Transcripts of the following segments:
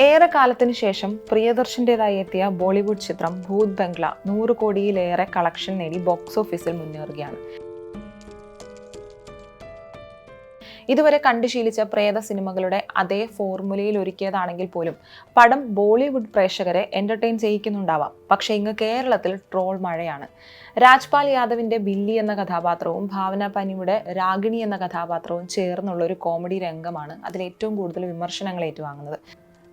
ഏറെക്കാലത്തിന് ശേഷം പ്രിയദർശന്റേതായി എത്തിയ ബോളിവുഡ് ചിത്രം ഭൂത് ബംഗ്ല 100 കോടിയിലേറെ കളക്ഷൻ നേടി ബോക്സ് ഓഫീസിൽ മുന്നേറുകയാണ്. ഇതുവരെ കണ്ടുശീലിച്ച പ്രേത സിനിമകളുടെ അതേ ഫോർമുലയിൽ ഒരുക്കിയതാണെങ്കിൽ പോലും പടം ബോളിവുഡ് പ്രേക്ഷകരെ എന്റർടൈൻ ചെയ്യിക്കുന്നുണ്ടാവാം. പക്ഷേ ഇങ്ങ് കേരളത്തിൽ ട്രോൾ മഴയാണ്. രാജ്പാൽ യാദവിന്റെ ബില്ലി എന്ന കഥാപാത്രവും ഭാവന പനിയുടെ രാഗിണി എന്ന കഥാപാത്രവും ചേർന്നുള്ള ഒരു കോമഡി രംഗമാണ് അതിൽ ഏറ്റവും കൂടുതൽ വിമർശനങ്ങൾ ഏറ്റുവാങ്ങുന്നത്.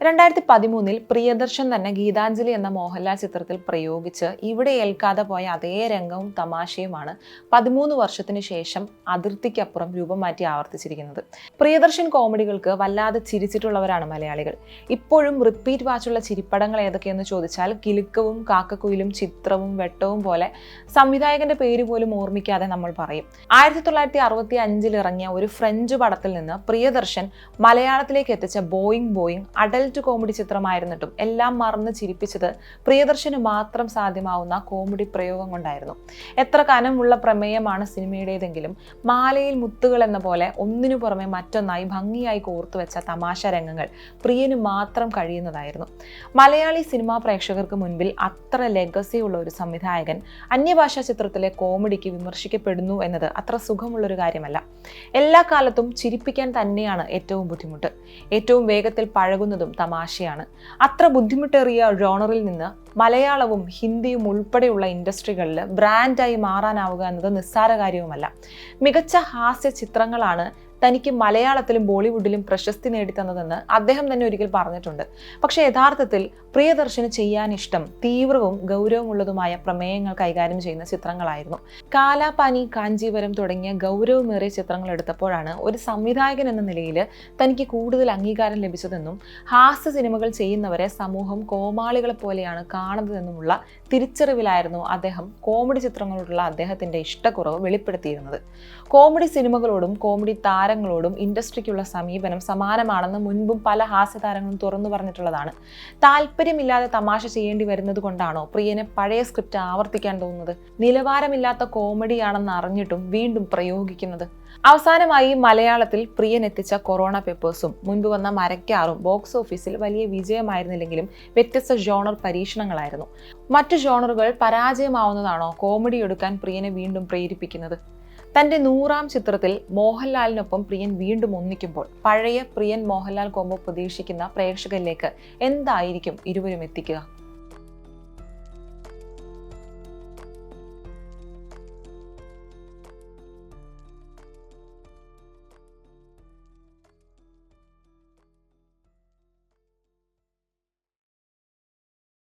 2013 പ്രിയദർശൻ തന്നെ ഗീതാഞ്ജലി എന്ന മോഹൻലാൽ ചിത്രത്തിൽ പ്രയോഗിച്ച് ഇവിടെ ഏൽക്കാതെ പോയ അതേ രംഗവും തമാശയുമാണ് 13 വർഷത്തിന് ശേഷം അതിർത്തിക്കപ്പുറം രൂപം മാറ്റി ആവർത്തിച്ചിരിക്കുന്നത്. പ്രിയദർശൻ കോമഡികൾക്ക് വല്ലാതെ ചിരിച്ചിട്ടുള്ളവരാണ് മലയാളികൾ. ഇപ്പോഴും റിപ്പീറ്റ് വാച്ചുള്ള ചിരിപ്പടങ്ങൾ ഏതൊക്കെയെന്ന് ചോദിച്ചാൽ കിലുക്കവും കാക്കക്കുയിലും ചിത്രവും വെട്ടവും പോലെ സംവിധായകന്റെ പേര് പോലും ഓർമ്മിക്കാതെ നമ്മൾ പറയും. 1965 ഇറങ്ങിയ ഒരു ഫ്രഞ്ച് പടത്തിൽ നിന്ന് പ്രിയദർശൻ മലയാളത്തിലേക്ക് എത്തിച്ച ബോയിങ് അഡൽട്ട് കോമഡി ചിത്രമായിരുന്നിട്ടും എല്ലാം മറന്ന് ചിരിപ്പിച്ചത് പ്രിയദർശന് മാത്രം സാധ്യമാവുന്ന കോമഡി പ്രയോഗം കൊണ്ടായിരുന്നു. എത്ര കനമുള്ള പ്രമേയമാണ് സിനിമയുടേതെങ്കിലും മാലയിൽ മുത്തുകൾ എന്ന പോലെ ഒന്നിനു പുറമെ മറ്റൊന്നായി ഭംഗിയായി കോർത്തുവെച്ച തമാശ രംഗങ്ങൾ പ്രിയന് മാത്രം കഴിയുന്നതായിരുന്നു. മലയാളി സിനിമാ പ്രേക്ഷകർക്ക് മുൻപിൽ അത്ര ലെഗസി ഉള്ള ഒരു സംവിധായകൻ അന്യഭാഷാ ചിത്രത്തിലെ കോമഡിക്ക് വിമർശിക്കപ്പെടുന്നു എന്നത് അത്ര സുഖമുള്ളൊരു കാര്യമല്ല. എല്ലാ കാലത്തും ചിരിപ്പിക്കാൻ തന്നെയാണ് ഏറ്റവും ബുദ്ധിമുട്ട്. ഏറ്റവും വേഗത്തിൽ പഴകുന്നതും തമാശയാണ്. അത്ര ബുദ്ധിമുട്ടേറിയ ജോണറിൽ നിന്ന് മലയാളവും ഹിന്ദിയും ഉൾപ്പെടെയുള്ള ഇൻഡസ്ട്രികളിൽ ബ്രാൻഡായി മാറാനാവുക എന്നത് നിസ്സാര കാര്യവുമല്ല. മികച്ച ഹാസ്യ ചിത്രങ്ങളാണ് തനിക്ക് മലയാളത്തിലും ബോളിവുഡിലും പ്രശസ്തി നേടിത്തന്നതെന്ന് അദ്ദേഹം തന്നെ ഒരിക്കൽ പറഞ്ഞിട്ടുണ്ട്. പക്ഷേ യഥാർത്ഥത്തിൽ പ്രിയദർശന് ചെയ്യാൻ ഇഷ്ടം തീവ്രവും ഗൗരവമുള്ളതുമായ പ്രമേയങ്ങൾ കൈകാര്യം ചെയ്യുന്ന ചിത്രങ്ങളായിരുന്നു. കാലാപാനി, കാഞ്ചീവരം തുടങ്ങിയ ഗൗരവമേറിയ ചിത്രങ്ങൾ എടുത്തപ്പോഴാണ് ഒരു സംവിധായകൻ എന്ന നിലയിൽ തനിക്ക് കൂടുതൽ അംഗീകാരം ലഭിച്ചതെന്നും ഹാസ്യ സിനിമകൾ ചെയ്യുന്നവരെ സമൂഹം കോമാളികളെ പോലെയാണ് കാണുന്നതെന്നുമുള്ള തിരിച്ചറിവിലായിരുന്നു അദ്ദേഹം കോമഡി ചിത്രങ്ങളോടുള്ള അദ്ദേഹത്തിന്റെ ഇഷ്ടക്കുറവ് വെളിപ്പെടുത്തിയിരുന്നത്. കോമഡി സിനിമകളോടും കോമഡി താരങ്ങളോടും ഇൻഡസ്ട്രിക്കുള്ള സമീപനം സമാനമാണെന്ന് മുൻപും പല ഹാസ്യതാരങ്ങളും തുറന്നു പറഞ്ഞിട്ടുള്ളതാണ്. താല്പര്യമില്ലാതെ തമാശ ചെയ്യേണ്ടി വരുന്നത് കൊണ്ടാണോ പ്രിയനെ പഴയ സ്ക്രിപ്റ്റ് ആവർത്തിക്കാൻ തോന്നുന്നത്? നിലവാരമില്ലാത്ത കോമഡിയാണെന്ന് അറിഞ്ഞിട്ടും വീണ്ടും പ്രയോഗിക്കുന്നത്? അവസാനമായി മലയാളത്തിൽ പ്രിയൻ എത്തിച്ച കൊറോണ പേപ്പേഴ്സും മുൻപ് വന്ന മരക്കാറും ബോക്സ് ഓഫീസിൽ വലിയ വിജയമായിരുന്നില്ലെങ്കിലും വ്യത്യസ്ത ജോണർ പരീക്ഷണങ്ങളായിരുന്നു. മറ്റു ജോണറുകൾ പരാജയമാവുന്നതാണോ കോമഡി എടുക്കാൻ പ്രിയനെ വീണ്ടും പ്രേരിപ്പിക്കുന്നത്? തന്റെ 100ാം ചിത്രത്തിൽ മോഹൻലാലിനൊപ്പം പ്രിയൻ വീണ്ടും ഒന്നിക്കുമ്പോൾ പഴയ പ്രിയൻ മോഹൻലാൽ കോംബോ പ്രതീക്ഷിക്കുന്ന പ്രേക്ഷകരിലേക്ക് എന്തായിരിക്കും ഇരുവരും എത്തിക്കുക?